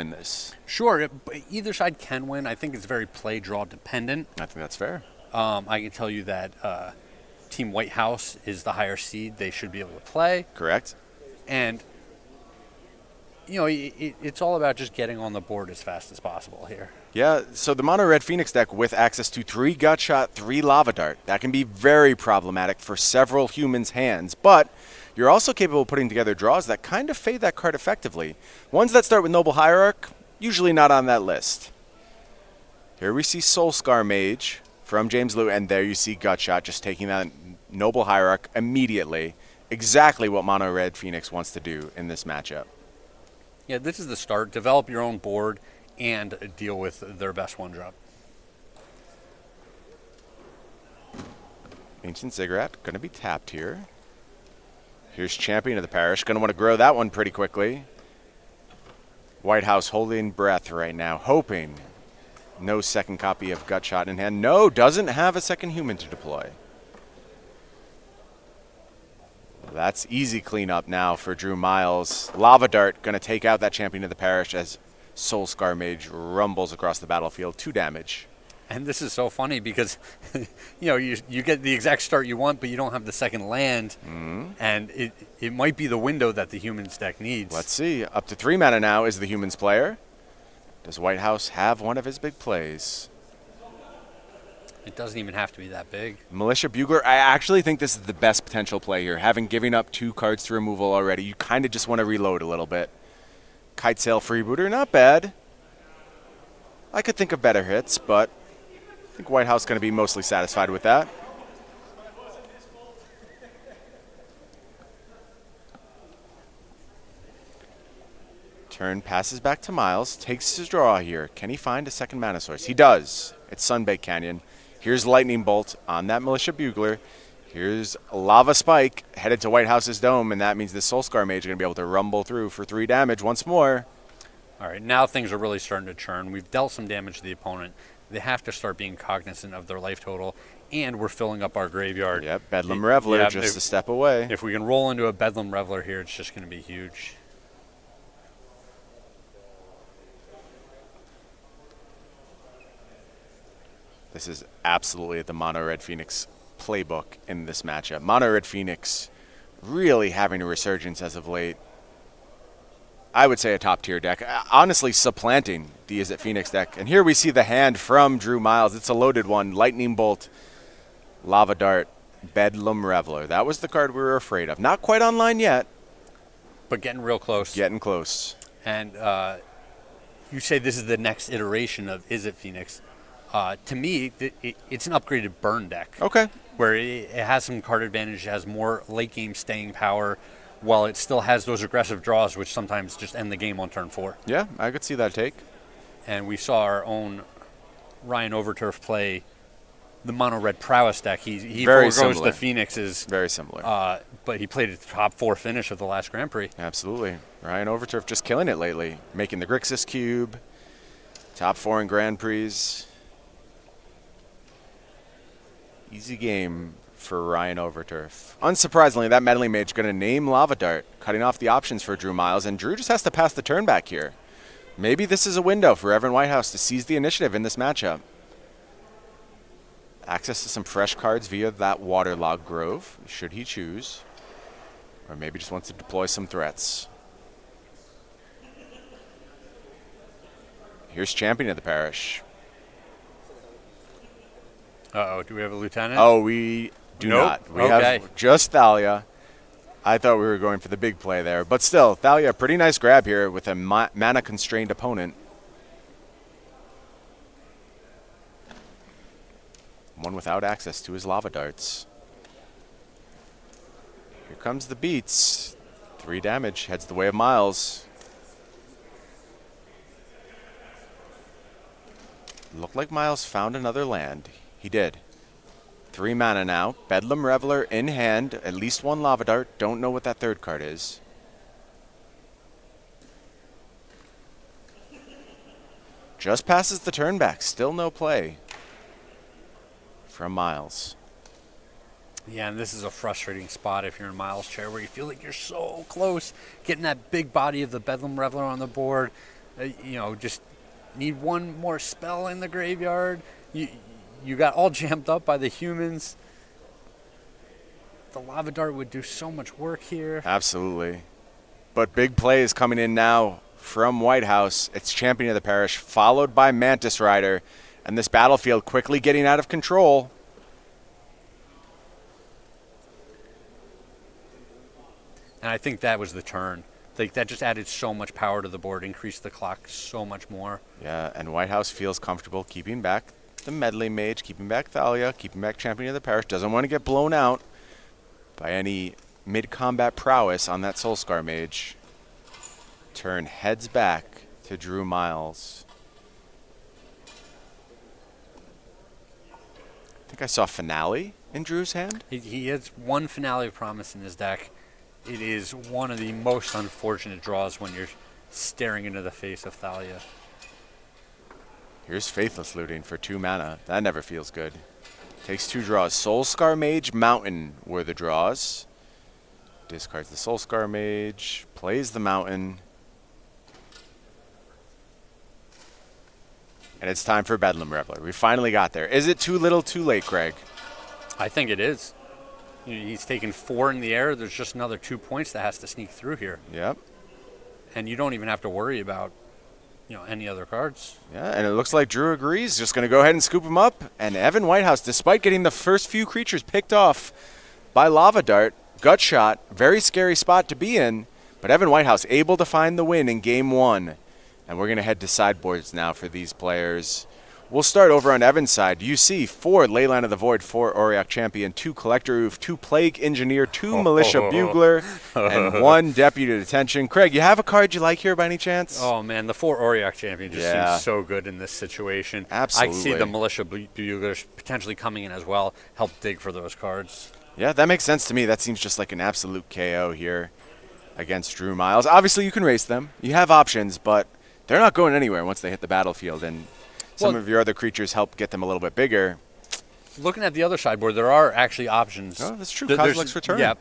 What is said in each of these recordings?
win this. Sure, either side can win. I think it's very play-draw dependent. I think that's fair. I can tell you that Team Whitehouse is the higher seed. They should be able to play. Correct. And, you know, it's all about just getting on the board as fast as possible here. Yeah, so the Mono Red Phoenix deck with access to 3 Gut Shot, 3 Lava Dart, that can be very problematic for several humans' hands, but you're also capable of putting together draws that kind of fade that card effectively. Ones that start with Noble Hierarch, usually not on that list. Here we see Soulscar Mage from James Liu, and there you see Gut Shot just taking that Noble Hierarch immediately. Exactly what Mono Red Phoenix wants to do in this matchup. Yeah, this is the start. Develop your own board and deal with their best one-drop. Ancient Ziggurat going to be tapped here. Here's Champion of the Parish. Going to want to grow that one pretty quickly. Whitehouse holding breath right now, hoping no second copy of Gut Shot in hand. No, doesn't have a second human to deploy. That's easy cleanup now for Drew Miles. Lava Dart going to take out that Champion of the Parish as Soulscar Mage rumbles across the battlefield. 2 damage. And this is so funny because, you know, you get the exact start you want, but you don't have the second land. And it might be the window that the humans deck needs. Let's see. Up to 3 mana now is the humans player. Does Whitehouse have one of his big plays? It doesn't even have to be that big. Militia Bugler, I actually think this is the best potential play here. Having given up 2 cards to removal already, you kind of just want to reload a little bit. Kitesail Freebooter, not bad. I could think of better hits, but I think Whitehouse is going to be mostly satisfied with that. Turn passes back to Miles, takes his draw here. Can he find a second mana source? He does. It's Sunbaked Canyon. Here's Lightning Bolt on that Militia Bugler. Here's Lava Spike headed to Whitehouse's Dome, and that means the Soulscar Mage is going to be able to rumble through for 3 damage once more. All right, now things are really starting to churn. We've dealt some damage to the opponent. They have to start being cognizant of their life total, and we're filling up our graveyard. Yep, Bedlam Reveler just a step away. If we can roll into a Bedlam Reveler here, it's just going to be huge. This is absolutely the Mono Red Phoenix playbook in this matchup. Mono Red Phoenix really having a resurgence as of late. I would say a top-tier deck. Honestly, supplanting the Is It Phoenix deck. And here we see the hand from Drew Miles. It's a loaded one. Lightning Bolt, Lava Dart, Bedlam Reveler. That was the card we were afraid of. Not quite online yet. But getting real close. Getting close. And you say this is the next iteration of Is It Phoenix. To me, it's an upgraded burn deck. Okay. Where it has some card advantage, it has more late-game staying power, while it still has those aggressive draws, which sometimes just end the game on turn 4. Yeah, I could see that take. And we saw our own Ryan Overturf play the Mono Red Prowess deck. He foregoes the Phoenixes. Very similar. But he played a top 4 finish of the last Grand Prix. Absolutely. Ryan Overturf just killing it lately. Making the Grixis Cube, top 4 in Grand Prix. Easy game for Ryan Overturf. Unsurprisingly, that Meddling Mage going to name Lava Dart, cutting off the options for Drew Miles, and Drew just has to pass the turn back here. Maybe this is a window for Evan Whitehouse to seize the initiative in this matchup. Access to some fresh cards via that Waterlogged Grove, should he choose. Or maybe just wants to deploy some threats. Here's Champion of the Parish. Uh-oh, do we have a lieutenant? Oh, we do not. We have just Thalia. I thought we were going for the big play there. But still, Thalia, pretty nice grab here with a mana-constrained opponent. One without access to his Lava Darts. Here comes the beats. 3 damage, heads the way of Miles. Looked like Miles found another land. He did. 3 mana now. Bedlam Reveler in hand. At least 1 Lava Dart. Don't know what that third card is. Just passes the turn back. Still no play from Miles. Yeah, and this is a frustrating spot if you're in Miles' chair where you feel like you're so close getting that big body of the Bedlam Reveler on the board. Just need one more spell in the graveyard. You got all jammed up by the humans. The Lava Dart would do so much work here. Absolutely. But big play is coming in now from Whitehouse. It's Champion of the Parish, followed by Mantis Rider. And this battlefield quickly getting out of control. And I think that was the turn. Like, that just added so much power to the board, increased the clock so much more. Yeah, and Whitehouse feels comfortable keeping back the Medley Mage, keeping back Thalia, keeping back Champion of the Parish. Doesn't want to get blown out by any mid-combat prowess on that Soulscar Mage. Turn heads back to Drew Miles. I think I saw Finale in Drew's hand. He has one Finale of Promise in his deck. It is one of the most unfortunate draws when you're staring into the face of Thalia. Here's Faithless Looting for 2 mana. That never feels good. Takes 2 draws. Soulscar Mage, Mountain were the draws. Discards the Soulscar Mage, plays the Mountain. And it's time for Bedlam Reveler. We finally got there. Is it too little too late, Greg? I think it is. He's taken 4 in the air. There's just another 2 points that has to sneak through here. Yep. And you don't even have to worry about, any other cards. Yeah, and it looks like Drew agrees. Just going to go ahead and scoop him up. And Evan Whitehouse, despite getting the first few creatures picked off by Lava Dart, gut shot, very scary spot to be in. But Evan Whitehouse able to find the win in game 1. And we're going to head to sideboards now for these players. We'll start over on Evan's side. You see 4 Leyline of the Void, 4 Auriok Champion, 2 Collector Roof, 2 Plague Engineer, 2 Militia Bugler, and 1 Deputy Detention. Craig, you have a card you like here by any chance? Oh, man, the 4 Auriok Champion just seems so good in this situation. Absolutely. I see the Militia Buglers potentially coming in as well, help dig for those cards. Yeah, that makes sense to me. That seems just like an absolute KO here against Drew Miles. Obviously, you can race them. You have options, but they're not going anywhere once they hit the battlefield, and some of your other creatures help get them a little bit bigger. Looking at the other sideboard, there are actually options. Oh, that's true. Kozilek's Return. Yep.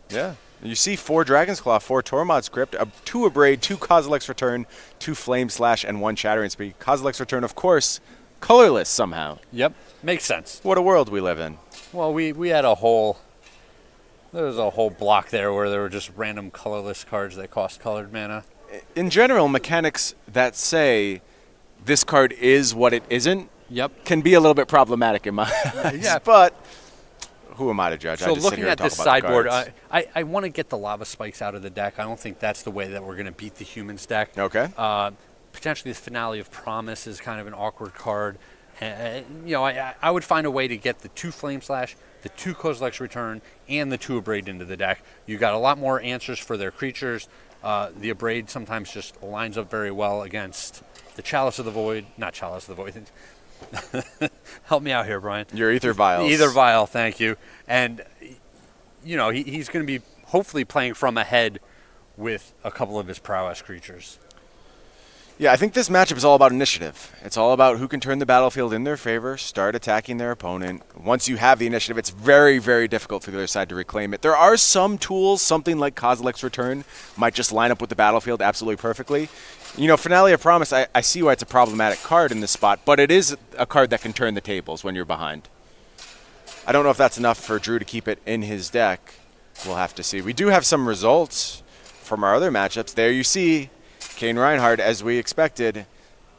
Yeah. You see 4 Dragon's Claw, 4 Tormod's Crypt, 2 Abrade, 2 Kozilek's Return, 2 Flame Slash, and 1 Shattering Speed. Kozilek's Return, of course, colorless somehow. Yep. Makes sense. What a world we live in. Well, we had there was a whole block there where there were just random colorless cards that cost colored mana. In general, mechanics that say this card is what it isn't can be a little bit problematic in my eyes. Yeah. But who am I to judge? So I just looking at this sideboard, I I want to get the Lava Spikes out of the deck. I don't think that's the way that we're going to beat the humans deck. Okay. Potentially the Finale of Promise is kind of an awkward card. I would find a way to get the 2 Flame Slash, the 2 Kozilek's Return, and the 2 Abrade into the deck. You got a lot more answers for their creatures. The Abrade sometimes just lines up very well against the Chalice of the Void. Not Chalice of the Void. Help me out here, Brian. Your Ether Vials. Ether Vial, thank you. And, he's going to be hopefully playing from ahead with a couple of his prowess creatures. Yeah, I think this matchup is all about initiative. It's all about who can turn the battlefield in their favor, start attacking their opponent. Once you have the initiative, it's very, very difficult for the other side to reclaim it. There are some tools, something like Kozilek's Return might just line up with the battlefield absolutely perfectly. Finale of Promise, I see why it's a problematic card in this spot, but it is a card that can turn the tables when you're behind. I don't know if that's enough for Drew to keep it in his deck. We'll have to see. We do have some results from our other matchups. There you see Kane Rianhard, as we expected,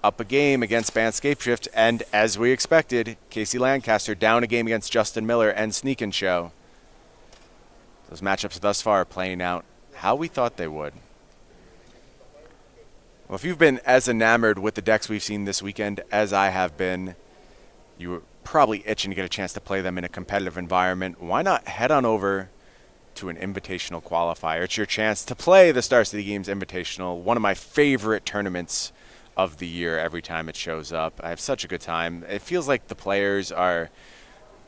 up a game against Bant Scapeshift, and as we expected, Casey Lancaster down a game against Justin Miller and Sneak and Show. Those matchups thus far are playing out how we thought they would. Well, if you've been as enamored with the decks we've seen this weekend as I have been, you were probably itching to get a chance to play them in a competitive environment. Why not head on over to an invitational qualifier? It's your chance to play the Star City Games Invitational, one of my favorite tournaments of the year every time it shows up. I have such a good time. It feels like the players are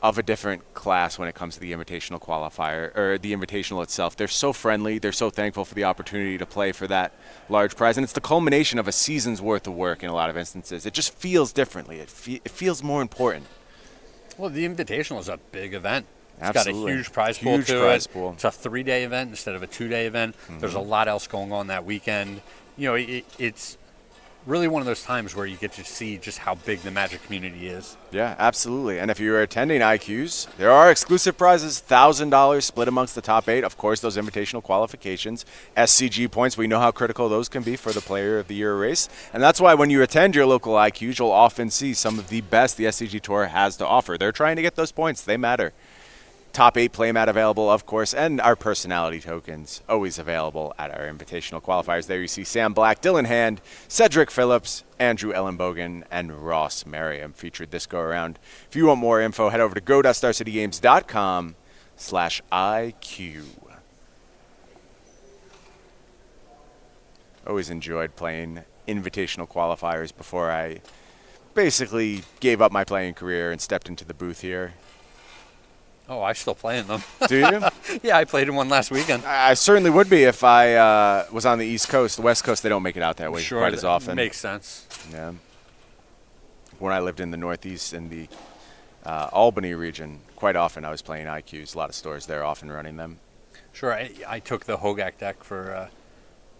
of a different class when it comes to the invitational qualifier, or the invitational itself. They're so friendly. They're so thankful for the opportunity to play for that large prize. And it's the culmination of a season's worth of work in a lot of instances. It just feels differently. It feels more important. Well, the invitational is a big event. It's Absolutely. got a huge prize pool Huge to prize it. pool. It's a 3-day event instead of a 2-day event. There's a lot else going on that weekend. It's really one of those times where you get to see just how big the Magic community is. Yeah, absolutely. And if you're attending IQs, there are exclusive prizes, $1,000 split amongst the top 8. Of course, those invitational qualifications, SCG points. We know how critical those can be for the Player of the Year race. And that's why when you attend your local IQs, you'll often see some of the best the SCG Tour has to offer. They're trying to get those points. They matter. Top 8 playmat available, of course, and our personality tokens always available at our invitational qualifiers. There you see Sam Black, Dylan Hand, Cedric Phillips, Andrew Ellenbogen, and Ross Merriam featured this go around. If you want more info, head over to go.starcitygames.com/IQ. Always enjoyed playing invitational qualifiers before I basically gave up my playing career and stepped into the booth here. Oh, I still play in them. Do you? Yeah, I played in one last weekend. I certainly would be if I was on the East Coast. The West Coast, they don't make it out that way quite as often. Makes sense. Yeah. When I lived in the Northeast, in the Albany region, quite often I was playing IQs. A lot of stores there often running them. Sure, I took the Hogak deck for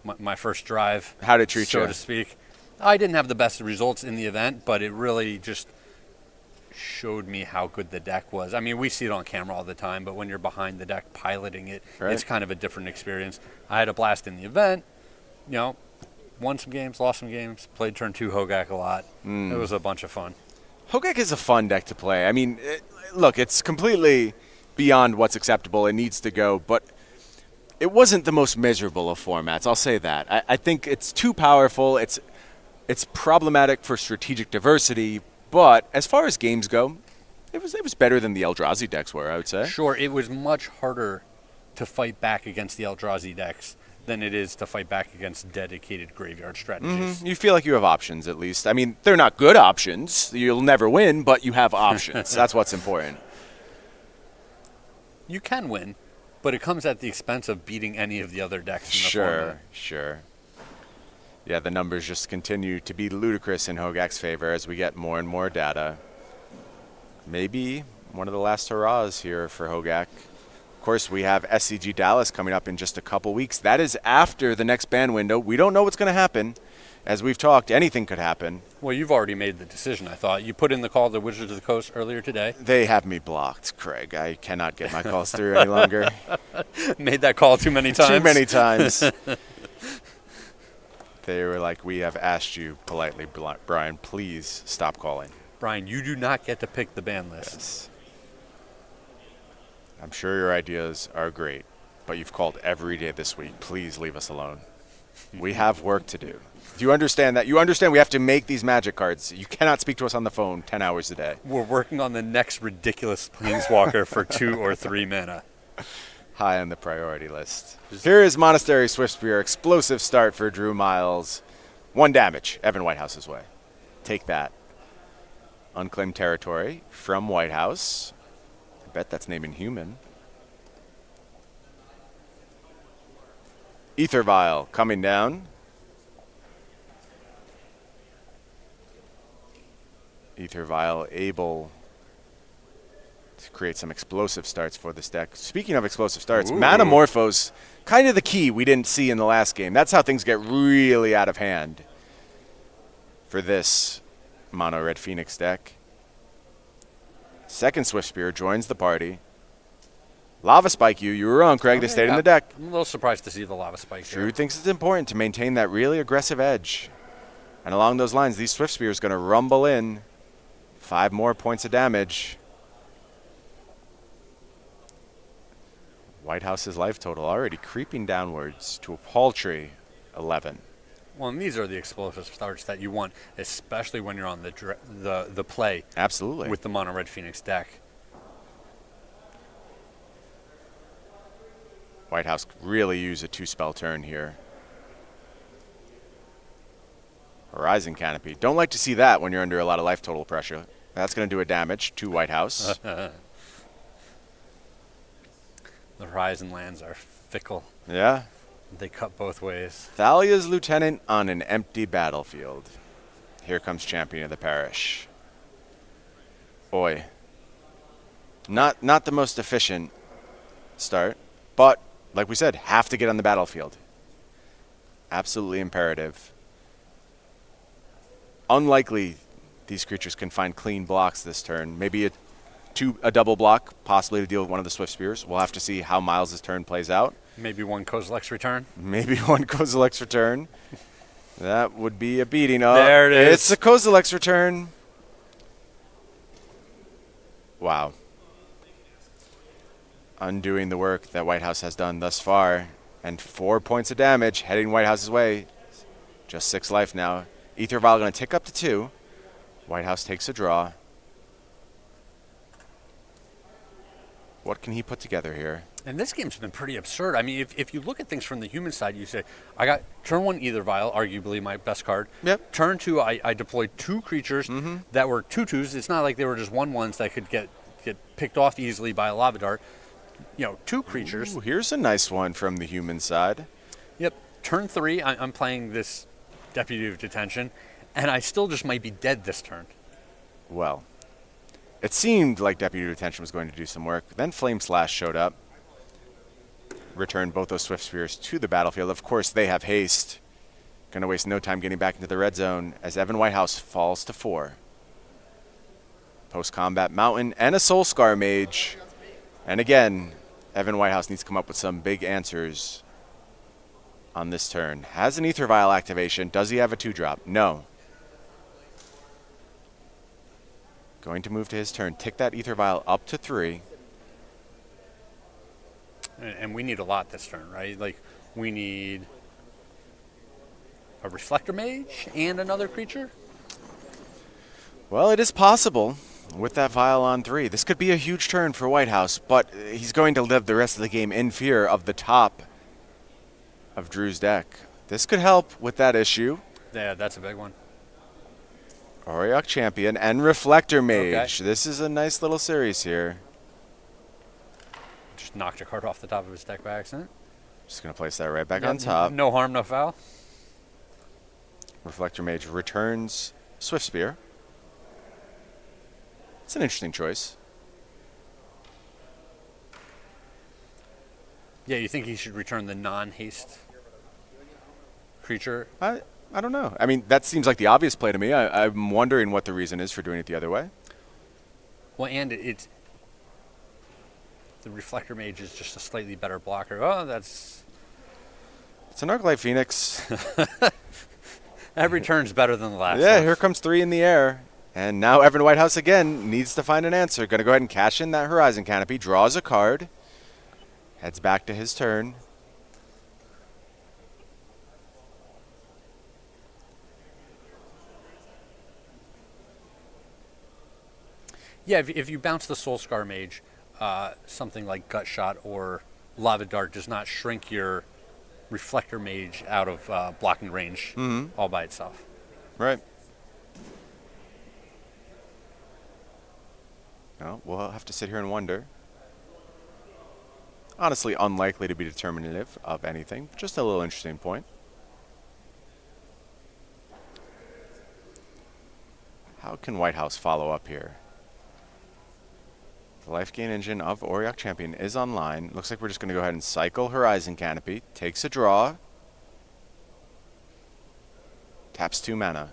my first drive. How did it treat you? So to speak. I didn't have the best results in the event, but it really just showed me how good the deck was. I mean, we see it on camera all the time, but when you're behind the deck piloting it, it's kind of a different experience. I had a blast in the event. You know, won some games, lost some games, played turn 2 Hogak a lot. It was a bunch of fun. Hogak is a fun deck to play. I mean, look, it's completely beyond what's acceptable. It needs to go, but it wasn't the most miserable of formats. I'll say that. I think it's too powerful. It's problematic for strategic diversity. But as far as games go, it was better than the Eldrazi decks were, I would say. Sure, it was much harder to fight back against the Eldrazi decks than it is to fight back against dedicated graveyard strategies. You feel like you have options, at least. I mean, they're not good options. You'll never win, but you have options. That's what's important. You can win, but it comes at the expense of beating any of the other decks in the format. Sure. Yeah, the numbers just continue to be ludicrous in Hogak's favor as we get more and more data. Maybe one of the last hurrahs here for Hogak. Of course, we have SCG Dallas coming up in just a couple weeks. That is after the next ban window. We don't know what's going to happen. As we've talked, anything could happen. Well, you've already made the decision, I thought. You put in the call to Wizards of the Coast earlier today. They have me blocked, Craig. I cannot get my calls through any longer. Made that call too many times? Too many times. They were like, we have asked you politely, Brian, please stop calling. Brian, you do not get to pick the ban list. Yes. I'm sure your ideas are great, but you've called every day this week. Please leave us alone. We have work to do. Do you understand that? You understand we have to make these Magic cards. You cannot speak to us on the phone 10 hours a day. We're working on the next ridiculous Planeswalker for 2 or 3 mana. High on the priority list. Here is Monastery Swiftspear. Explosive start for Drew Miles. 1 damage. Evan Whitehouse's way. Take that. Unclaimed territory from Whitehouse. I bet that's naming human. Ether Vial coming down. Ether Vial able to create some explosive starts for this deck. Speaking of explosive starts, Manamorphose, kind of the key we didn't see in the last game. That's how things get really out of hand for this Mono Red Phoenix deck. Second Swiftspear joins the party. Lava Spike you were wrong, Craig. They stayed in the deck. I'm a little surprised to see the Lava Spike Drew thinks it's important to maintain that really aggressive edge. And along those lines, these Swiftspear is going to rumble in. 5 more points of damage. Whitehouse's life total already creeping downwards to a paltry 11. Well, and these are the explosive starts that you want, especially when you're on the play. Absolutely. With the Mono Red Phoenix deck. Whitehouse really use a 2-spell turn here. Horizon Canopy. Don't like to see that when you're under a lot of life total pressure. That's going to do a damage to Whitehouse. The Horizon lands are fickle. Yeah. They cut both ways. Thalia's Lieutenant on an empty battlefield. Here comes Champion of the Parish. Boy. Not the most efficient start, but like we said, have to get on the battlefield. Absolutely imperative. unlikely these creatures can find clean blocks this turn. Maybe a double block, possibly to deal with one of the Swift Spears. We'll have to see how Miles' turn plays out. Maybe one Kozilek's return. Maybe one Kozilek's return. That would be a beating. There it is. It's a Kozilek's return. Wow. Undoing the work that Whitehouse has done thus far. And 4 points of damage heading Whitehouse's way. Just 6 life now. Ether Vial going to tick up to 2. Whitehouse takes a draw. What can he put together here? And this game's been pretty absurd. I mean, if you look at things from the human side, you say, I got turn 1 Ether Vial, arguably my best card. Yep. Turn 2, I deployed 2 creatures that were 2/2s. It's not like they were just 1/1s that could get picked off easily by a Lava Dart. 2 creatures. Ooh, here's a nice one from the human side. Yep. Turn 3, I'm playing this Deputy of Detention, and I still just might be dead this turn. Well, it seemed like Deputy Detention was going to do some work. Then Flame Slash showed up. Returned both those Swift Spears to the battlefield. Of course, they have haste. Going to waste no time getting back into the red zone as Evan Whitehouse falls to 4. Post-combat Mountain and a Soul Scar Mage. And again, Evan Whitehouse needs to come up with some big answers on this turn. Has an Ether Vial activation. Does he have a 2-drop? No. Going to move to his turn. Tick that Ether Vial up to 3. And we need a lot this turn, right? Like, we need a Reflector Mage and another creature? Well, it is possible with that Vial on 3. This could be a huge turn for Whitehouse, but he's going to live the rest of the game in fear of the top of Drew's deck. This could help with that issue. Yeah, that's a big one. Auriok Champion and Reflector Mage. Okay. This is a nice little series here. Just knocked a card off the top of his deck by accident. Just going to place that right back on top. No harm, no foul. Reflector Mage returns Swift Spear. It's an interesting choice. Yeah, you think he should return the non-haste creature? I don't know. I mean, that seems like the obvious play to me. I'm wondering what the reason is for doing it the other way. Well, and it's the Reflector Mage is just a slightly better blocker. Oh, that's... It's an Arclight Phoenix. Every turn's better than the last. Yeah, one. here comes 3 in the air. And now Evan Whitehouse again needs to find an answer. Going to go ahead and cash in that Horizon Canopy. Draws a card. Heads back to his turn. Yeah, if you bounce the Soul Scar Mage, something like Gut Shot or Lava Dart does not shrink your Reflector Mage out of blocking range all by itself. Right. Well, we'll have to sit here and wonder. Honestly, unlikely to be determinative of anything. Just a little interesting point. How can Whitehouse follow up here? The life gain engine of Auriok Champion is online. Looks like we're just going to go ahead and cycle Horizon Canopy. Takes a draw. Taps 2 mana.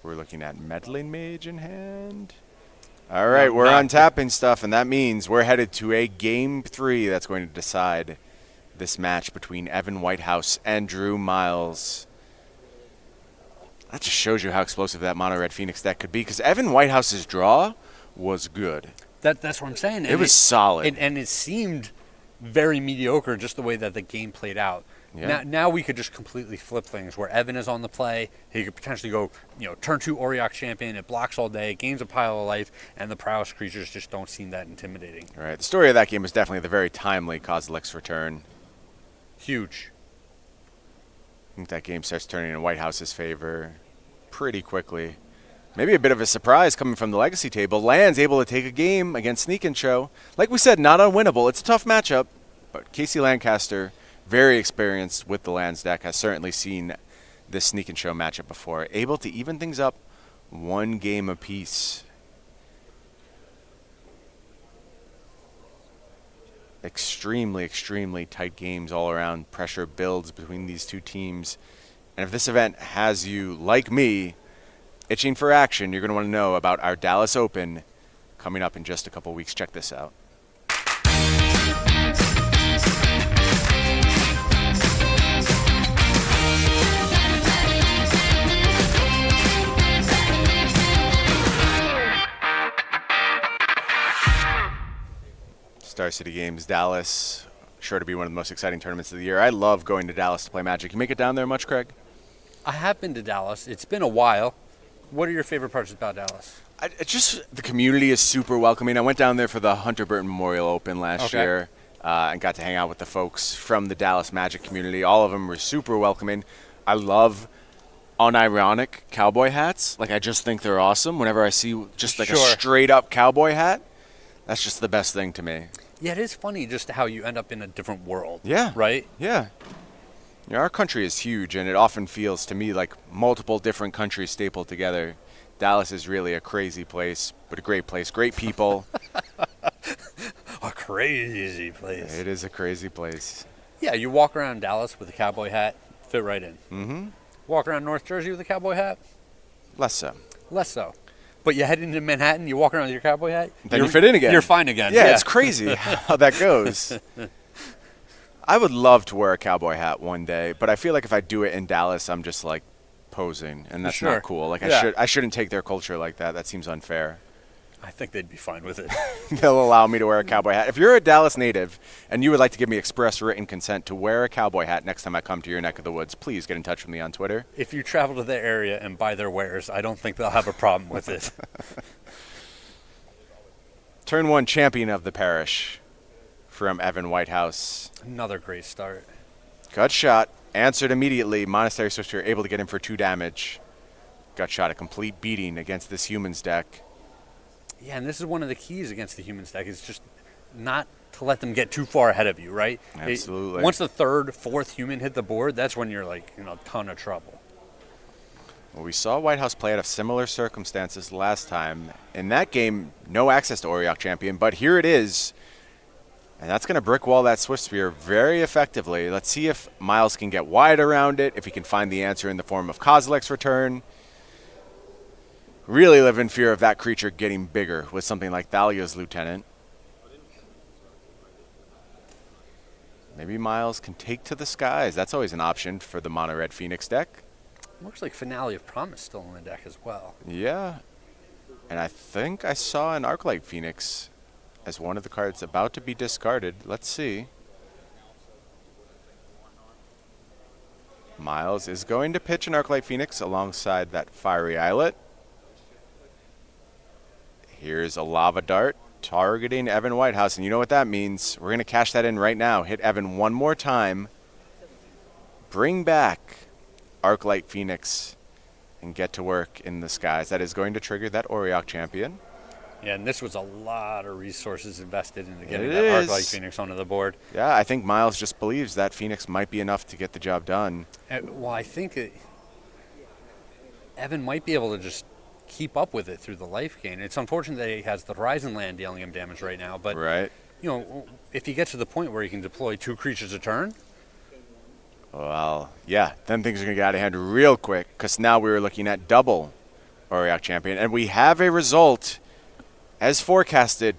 We're looking at Meddling Mage in hand. All right, we're untapping stuff, and that means we're headed to a Game 3 that's going to decide this match between Evan Whitehouse and Drew Miles. That just shows you how explosive that Mono Red Phoenix deck could be, because Evan Whitehouse's draw was good. That's what I'm saying. It was solid. And it seemed very mediocre just the way that the game played out. Yeah. Now we could just completely flip things where Evan is on the play. He could potentially go, turn 2 Auriok Champion. It blocks all day, gains a pile of life, and the prowess creatures just don't seem that intimidating. All right, the story of that game was definitely the very timely Kozilek's return. Huge. I think that game starts turning in Whitehouse's favor pretty quickly. Maybe a bit of a surprise coming from the Legacy table. Land's able to take a game against Sneak and Show. Like we said, not unwinnable. It's a tough matchup, but Casey Lancaster, very experienced with the Lands deck, has certainly seen this Sneak and Show matchup before. Able to even things up 1 game apiece. extremely, extremely tight games all around. Pressure builds between these two teams. And if this event has you, like me, itching for action, you're going to want to know about our Dallas Open coming up in just a couple weeks. Check this out. Star City Games, Dallas, sure to be one of the most exciting tournaments of the year. I love going to Dallas to play Magic. You make it down there much, Craig? I have been to Dallas. It's been a while. What are your favorite parts about Dallas? The community is super welcoming. I went down there for the Hunter Burton Memorial Open last year and got to hang out with the folks from the Dallas Magic community. All of them were super welcoming. I love unironic cowboy hats. Like, I just think they're awesome. Whenever I see just like a straight up cowboy hat, that's just the best thing to me. Yeah, it is funny just how you end up in a different world. Yeah. Right? Yeah. You know, our country is huge, and it often feels to me like multiple different countries stapled together. Dallas is really a crazy place, but a great place. Great people. A crazy place. It is a crazy place. Yeah, you walk around Dallas with a cowboy hat, fit right in. Mm-hmm. Walk around North Jersey with a cowboy hat? Less so. Less so. But you head into Manhattan, you walk around with your cowboy hat, then you fit in again. You're fine again. Yeah, it's crazy how that goes. I would love to wear a cowboy hat one day, but I feel like if I do it in Dallas, I'm just like posing, and that's not cool. Like, I shouldn't take their culture like that. That seems unfair. I think they'd be fine with it. They'll allow me to wear a cowboy hat. If you're a Dallas native and you would like to give me express written consent to wear a cowboy hat next time I come to your neck of the woods, please get in touch with me on Twitter. If you travel to their area and buy their wares, I don't think they'll have a problem with it. Turn 1 champion of the parish from Evan Whitehouse. Another great start. Gut shot, answered immediately. Monastery Swifter able to get him for 2 damage. Gut shot, a complete beating against this humans deck. Yeah, and this is one of the keys against the humans deck, is just not to let them get too far ahead of you, right? Absolutely. Once the 3rd, 4th human hit the board, that's when you're like in a ton of trouble. Well, we saw Whitehouse play out of similar circumstances last time. In that game, no access to Auriok Champion, but here it is. And that's going to brick wall that Swift Spear very effectively. Let's see if Miles can get wide around it, if he can find the answer in the form of Kozilek's return. Really live in fear of that creature getting bigger with something like Thalia's Lieutenant. Maybe Miles can take to the skies. That's always an option for the mono-red Phoenix deck. Looks like Finale of Promise still in the deck as well. Yeah. And I think I saw an Arclight Phoenix as one of the cards about to be discarded. Let's see. Miles is going to pitch an Arclight Phoenix alongside that Fiery Islet. Here's a Lava Dart targeting Evan Whitehouse, and you know what that means. We're going to cash that in right now. Hit Evan one more time. Bring back Arclight Phoenix and get to work in the skies. That is going to trigger that Auriok Champion. Yeah, and this was a lot of resources invested into getting that Arclight Phoenix onto the board. Yeah, I think Miles just believes that Phoenix might be enough to get the job done. Well, I think Evan might be able to just keep up with it through the life gain. It's unfortunate that he has the Horizon Land dealing him damage right now, but you know, if he gets to the point where he can deploy 2 creatures a turn, well, yeah, then things are going to get out of hand real quick, because now we were looking at double Auriok Champion, and we have a result as forecasted.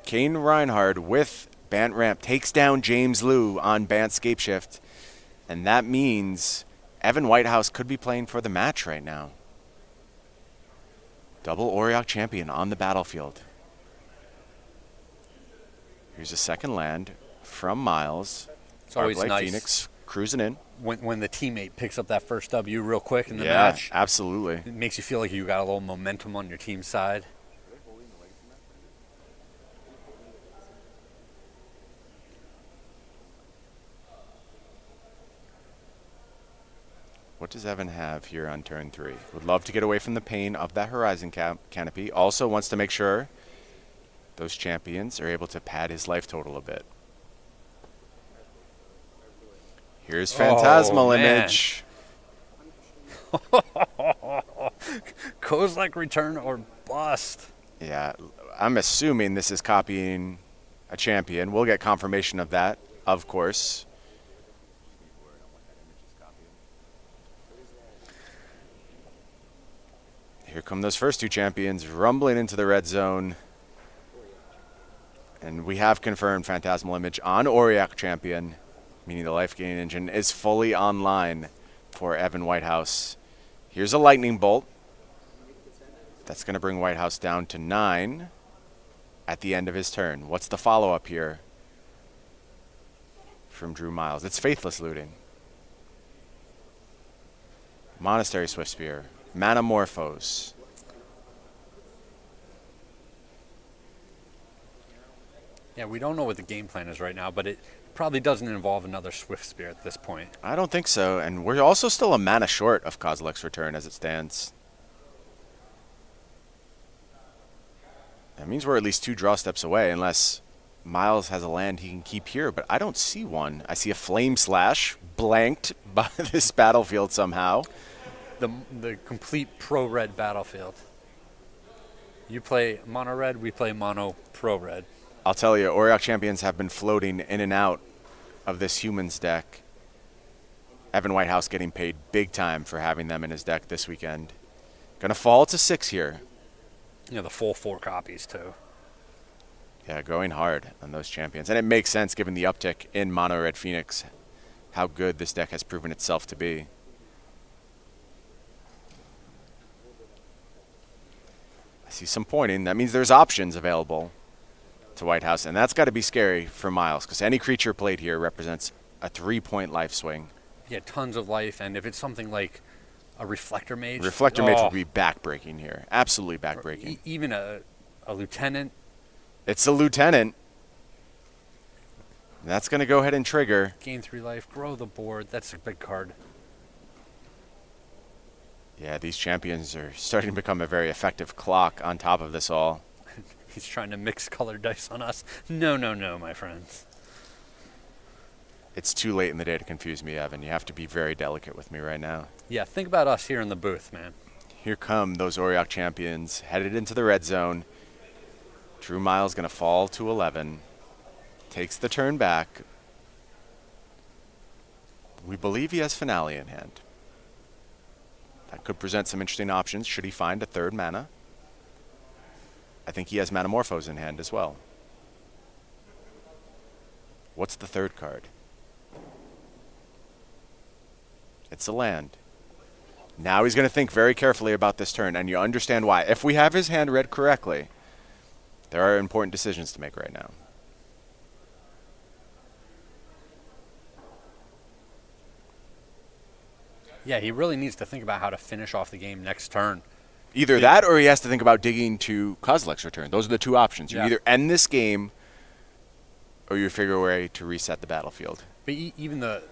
Kane Rianhard with Bant Ramp takes down James Liu on Bant Scapeshift, and that means Evan Whitehouse could be playing for the match right now. Double Auriok Champion on the battlefield. Here's a second land from Miles. It's always Arclight nice. Phoenix cruising in. When the teammate picks up that first W real quick in the match. Yeah, absolutely. It makes you feel like you got a little momentum on your team's side. What does Evan have here on turn 3? Would love to get away from the pain of that Horizon Canopy. Also wants to make sure those champions are able to pad his life total a bit. Here's Phantasmal Image. Kozilek return or bust. Yeah, I'm assuming this is copying a champion. We'll get confirmation of that, of course. Here come those first two champions rumbling into the red zone. And we have confirmed Phantasmal Image on Auriok Champion, meaning the life gain engine is fully online for Evan Whitehouse. Here's a Lightning Bolt. That's going to bring Whitehouse down to 9 at the end of his turn. What's the follow-up here from Drew Miles? It's Faithless Looting. Monastery Swiftspear. Manamorphose. Yeah, we don't know what the game plan is right now, but it probably doesn't involve another Swiftspear at this point. I don't think so, and we're also still a mana short of Kozilek's Return as it stands. That means we're at least 2 draw steps away, unless Miles has a land he can keep here, but I don't see one. I see a Flame Slash blanked by this battlefield somehow. The complete pro-red battlefield. You play mono-red, we play mono-pro-red. I'll tell you, Auriok Champions have been floating in and out of this Humans deck. Evan Whitehouse getting paid big time for having them in his deck this weekend. Gonna fall to 6 here. You know, the full 4 copies, too. Yeah, going hard on those champions. And it makes sense given the uptick in Mono Red Phoenix, how good this deck has proven itself to be. I see some pointing. That means there's options available to Whitehouse, and that's got to be scary for Miles, because any creature played here represents a 3-point life swing. Yeah, tons of life, and if it's something like a Reflector Mage... Reflector Mage would be backbreaking here. Absolutely backbreaking. Even a Lieutenant. It's a Lieutenant. That's going to go ahead and trigger. Gain 3 life, grow the board. That's a big card. Yeah, these champions are starting to become a very effective clock on top of this all. He's trying to mix colored dice on us. No, no, no, my friends. It's too late in the day to confuse me, Evan. You have to be very delicate with me right now. Yeah, think about us here in the booth, man. Here come those Auriok champions headed into the red zone. Drew Miles going to fall to 11. Takes the turn back. We believe he has Finale in hand. That could present some interesting options should he find a 3rd mana. I think he has Manamorphose in hand as well. What's the 3rd card? It's a land. Now he's going to think very carefully about this turn, and you understand why. If we have his hand read correctly, there are important decisions to make right now. Yeah, he really needs to think about how to finish off the game next turn. Either that or he has to think about digging to Kozilek's Return. Those are the 2 options. You either end this game or you figure a way to reset the battlefield. But even the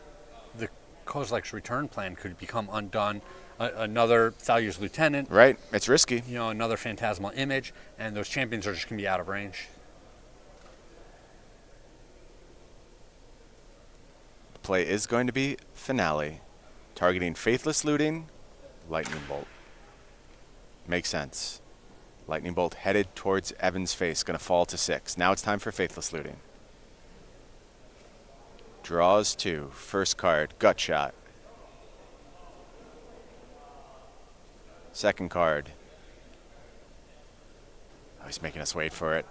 Kozilek's Return plan could become undone. Another Thalu's Lieutenant. Right. It's risky. You know, another Phantasmal Image, and those champions are just going to be out of range. The play is going to be Finale. Targeting Faithless Looting, Lightning Bolt. Makes sense. Lightning Bolt headed towards Evan's face, going to fall to 6. Now it's time for Faithless Looting. Draws 2. First card, Gut Shot. Second card. Oh, he's making us wait for it.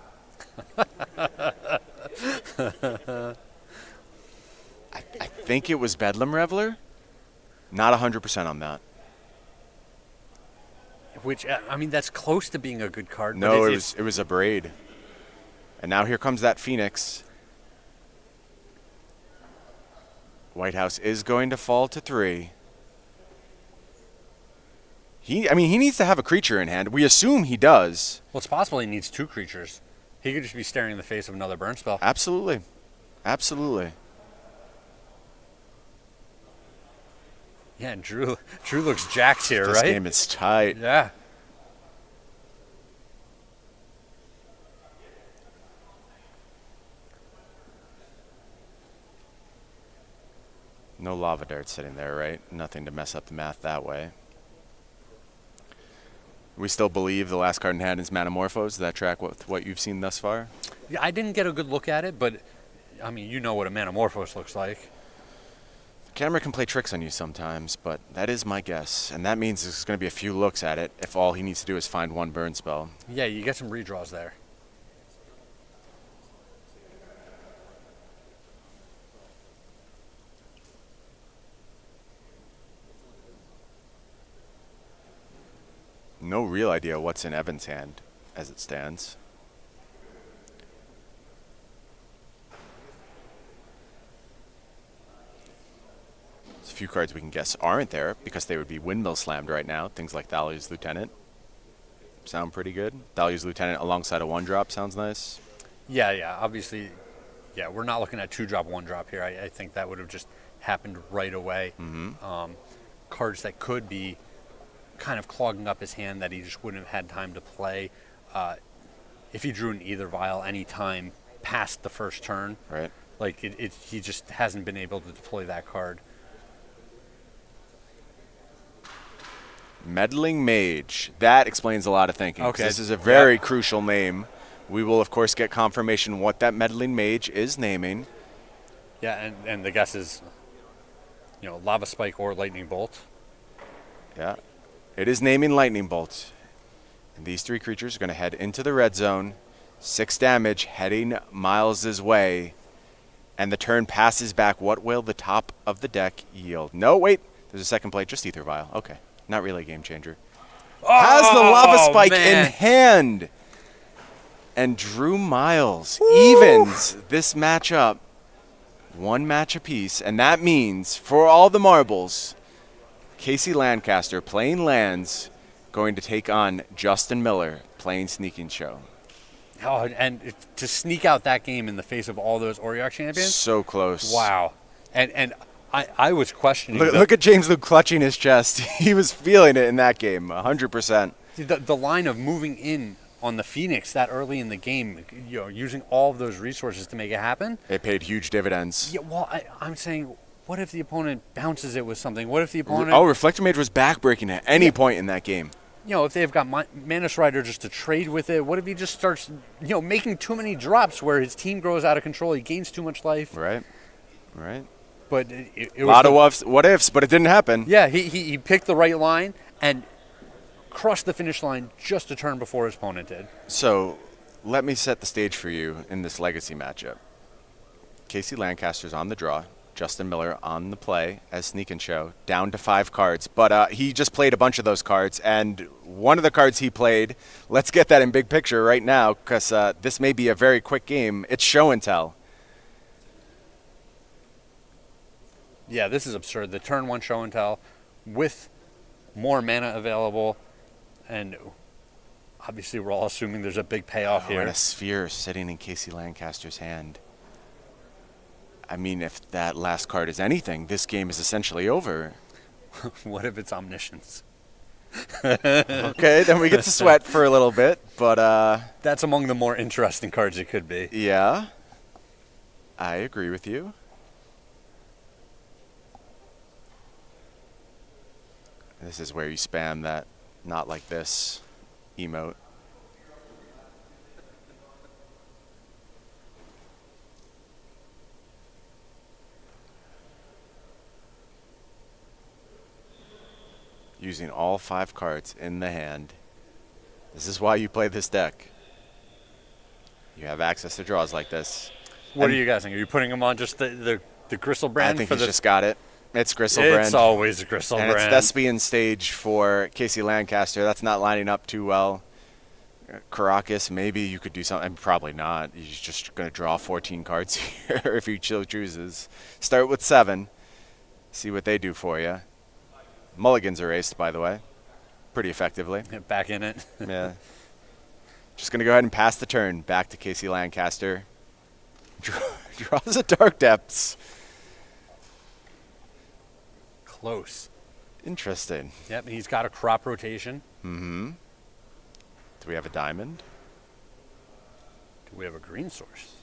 I think it was Bedlam Reveler. Not 100% on that. Which, I mean, that's close to being a good card. No, it was a Braid. And now here comes that Phoenix. Whitehouse is going to fall to 3. He needs to have a creature in hand. We assume he does. Well, it's possible he needs 2 creatures. He could just be staring in the face of another burn spell. Absolutely. Absolutely. Yeah, and Drew looks jacked here, This right? game is tight. Yeah. No Lava Dart sitting there, right? Nothing to mess up the math that way. We still believe the last card in hand is Manamorphose. Does that track with what you've seen thus far? Yeah, I didn't get a good look at it, but I mean, you know what a Manamorphose looks like. The camera can play tricks on you sometimes, but that is my guess. And that means there's going to be a few looks at it if all he needs to do is find one burn spell. Yeah, you get some redraws there. No real idea what's in Evan's hand as it stands. There's a few cards we can guess aren't there because they would be windmill slammed right now. Things like Thalia's Lieutenant sound pretty good. Thalia's Lieutenant alongside a 1-drop sounds nice. Yeah, obviously, yeah, we're not looking at 2-drop, 1-drop here. I think that would have just happened right away. Cards that could be kind of clogging up his hand that he just wouldn't have had time to play. If he drew an either vial any time past the first turn, Right. like he just hasn't been able to deploy that card. Meddling Mage. That explains a lot of thinking. 'Cause Okay. this is a very crucial name. We will, of course, get confirmation what that Meddling Mage is naming. Yeah, and the guess is, Lava Spike or Lightning Bolt. Yeah. It is naming Lightning Bolt. And these 3 creatures are going to head into the red zone. 6 damage heading Miles' way. And the turn passes back. What will the top of the deck yield? No, wait. There's a second play. Just Ether Vial. Okay. Not really a game changer. Has the Lava Spike in hand. And Drew Miles evens this matchup. 1 match apiece. And that means, for all the marbles, Casey Lancaster playing lands, going to take on Justin Miller playing Sneaking Show. Oh, and to sneak out that game in the face of all those Oriox champions? So close. Wow. And I was questioning. Look at James Luke clutching his chest. He was feeling it in that game, 100%. The line of moving in on the Phoenix that early in the game, using all of those resources to make it happen. It paid huge dividends. Yeah, well, I'm saying, what if the opponent bounces it with something? What if the opponent... Oh, Reflector Mage was backbreaking at any point in that game. If they've got Mana Strider just to trade with it, what if he just starts, making too many drops where his team grows out of control, he gains too much life? Right. But it was a lot of what ifs, but it didn't happen. Yeah, he picked the right line and crossed the finish line just a turn before his opponent did. So, let me set the stage for you in this Legacy matchup. Casey Lancaster's on the draw. Justin Miller on the play as Sneak and Show, down to 5 cards. But he just played a bunch of those cards, and one of the cards he played, let's get that in big picture right now, because this may be a very quick game. It's Show and Tell. Yeah, this is absurd. The turn 1 Show and Tell with more mana available, and obviously we're all assuming there's a big payoff here. And a sphere sitting in Casey Lancaster's hand. I mean, if that last card is anything, this game is essentially over. What if it's Omniscience? Okay, then we get to sweat for a little bit, but... That's among the more interesting cards it could be. Yeah, I agree with you. This is where you spam that "not like this" emote. Using all 5 cards in the hand. This is why you play this deck. You have access to draws like this. What are you guys think? Are you putting them on just the Gristle brand? I think he's just got it. It's Gristle brand. It's always a Gristle brand. And it's Thespian stage for Casey Lancaster. That's not lining up too well. Caracas, maybe you could do something. Probably not. He's just going to draw 14 cards here if he chooses. Start with 7. See what they do for you. Mulligan's erased, by the way. Pretty effectively. Back in it. Yeah. Just going to go ahead and pass the turn back to Casey Lancaster. Draws a Dark Depths. Close. Interesting. Yep, he's got a crop rotation. Mm-hmm. Do we have a diamond? Do we have a green source?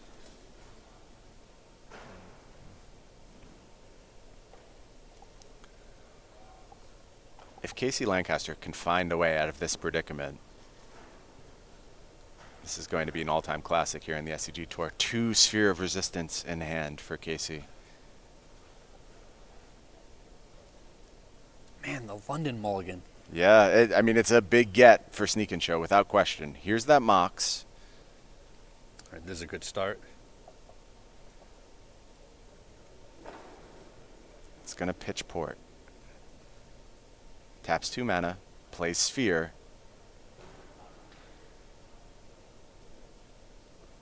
If Casey Lancaster can find a way out of this predicament, This is going to be an all-time classic here in the SCG Tour. 2 Sphere of Resistance in hand for Casey. Man, the London mulligan. Yeah, I mean, it's a big get for Sneak and Show, without question. Here's that Mox. All right, this is a good start. It's going to pitch Port. Taps 2 mana, plays Sphere.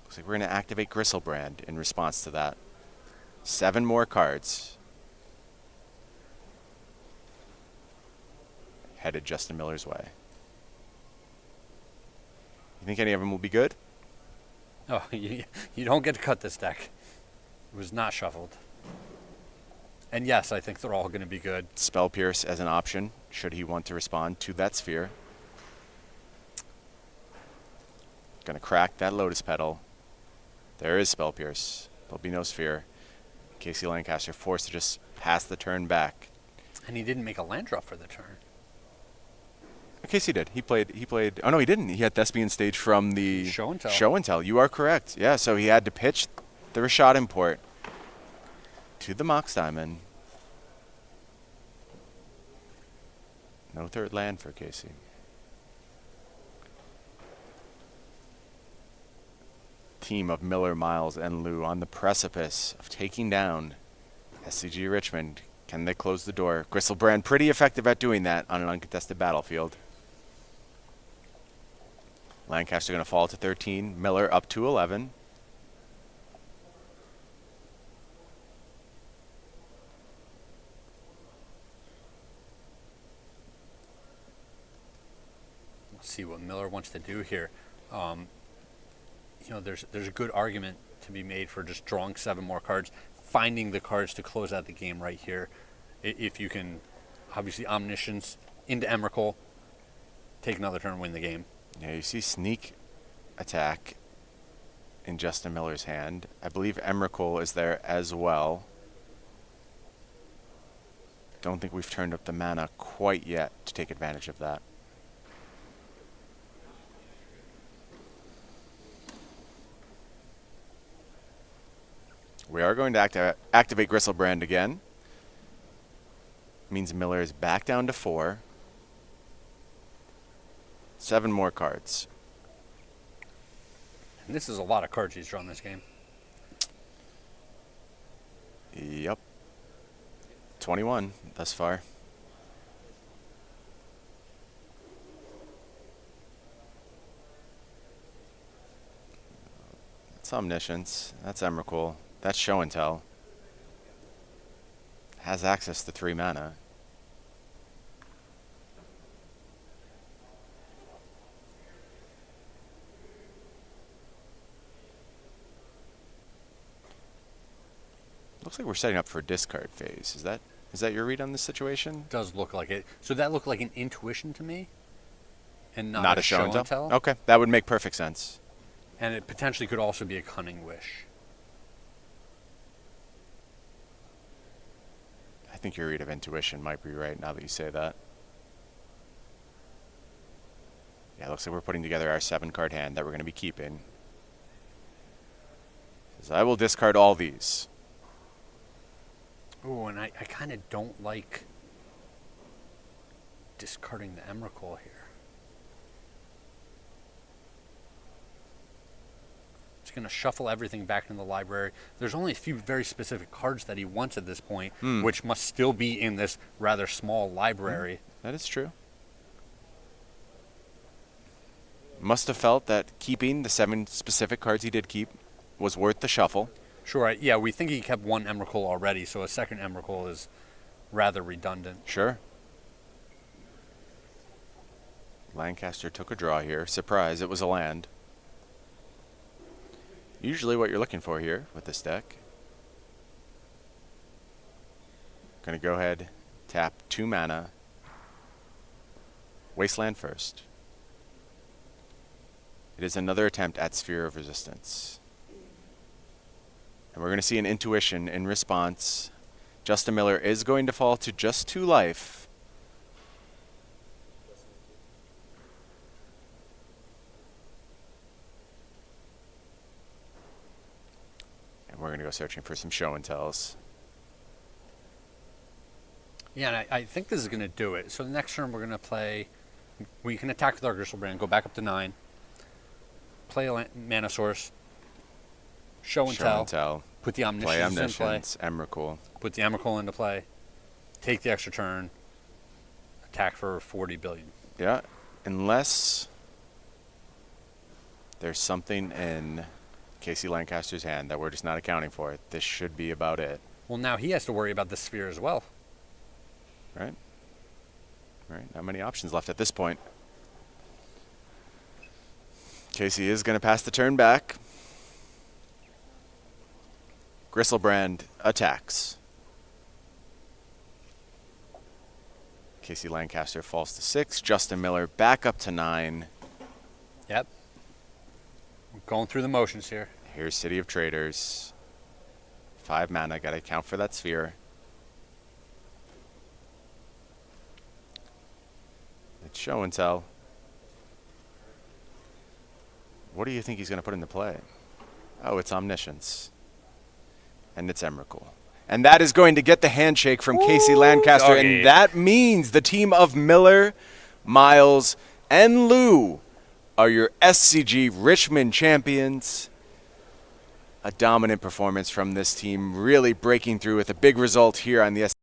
Looks like we're going to activate Gristlebrand in response to that. 7 more cards. Headed Justin Miller's way. You think any of them will be good? Oh, you don't get to cut this deck. It was not shuffled. And yes, I think they're all going to be good. Spell Pierce as an option, should he want to respond to that Sphere. Gonna crack that Lotus Petal. There is Spell Pierce. There'll be no Sphere. Casey Lancaster forced to just pass the turn back. And he didn't make a land drop for the turn. Casey did. He played. Oh no, he didn't. He had Thespian Stage from the Show and Tell. Show and Tell. You are correct. Yeah, so he had to pitch the Rashad Import to the Mox Diamond. No third land for Casey. Team of Miller, Miles, and Lou on the precipice of taking down SCG Richmond. Can they close the door? Gristlebrand pretty effective at doing that on an uncontested battlefield. Lancaster going to fall to 13. Miller up to 11. We'll see what Miller wants to do here. You know, there's a good argument to be made for just drawing 7 more cards, finding the cards to close out the game right here. If you can, obviously, Omniscience into Emrakul, take another turn, win the game. Yeah, you see Sneak Attack in Justin Miller's hand. I believe Emrakul is there as well. Don't think we've turned up the mana quite yet to take advantage of that. We are going to activate Gristlebrand again. Means Miller is back down to 4. 7 more cards. And this is a lot of cards he's drawn this game. Yep. 21 thus far. That's Omniscience. That's Emrakul. That's Show and Tell. Has access to 3 mana. Looks like we're setting up for a discard phase. Is that your read on this situation? Does look like it. So that looked like an intuition to me, and not a show and tell. Okay, that would make perfect sense. And it potentially could also be a cunning wish. I think your read of intuition might be right now that you say that. Yeah, it looks like we're putting together our 7-card hand that we're going to be keeping. Says, I will discard all these. Ooh, and I kind of don't like discarding the Emrakul here. It's going to shuffle everything back into the library. There's only a few very specific cards that he wants at this point, which must still be in this rather small library. That is true. Must have felt that keeping the 7 specific cards he did keep was worth the shuffle. Sure, yeah, we think he kept 1 Emrakul already, so a second Emrakul is rather redundant. Sure. Lancaster took a draw here. Surprise, it was a land. Usually what you're looking for here with this deck. Gonna go ahead, tap 2 mana. Wasteland first. It is another attempt at Sphere of Resistance. And we're going to see an intuition in response. Justin Miller is going to fall to just 2 life. we're going to go searching for some show and tells. Yeah, and I think this is going to do it. So the next turn we're going to play, we can attack with our Gristlebrand, go back up to 9, play a Mana Source, show and tell, put the Omniscience in play, Emrakul. put the Emrakul into play, take the extra turn, attack for 40 billion. Yeah, unless there's something in Casey Lancaster's hand that we're just not accounting for, this should be about it. Well, now he has to worry about the sphere as well. Right? Right, not many options left at this point. Casey is going to pass the turn back. Gristlebrand attacks. Casey Lancaster falls to 6. Justin Miller back up to 9. Yep. We're going through the motions here. Here's City of Traders. 5 mana, got to account for that sphere. It's show and tell. What do you think he's going to put into play? Oh, it's Omniscience. And it's Emrakul. And that is going to get the handshake from Casey Lancaster. Doggy. And that means the team of Miller, Miles, and Lou are your SCG Richmond champions. A dominant performance from this team, really breaking through with a big result here on the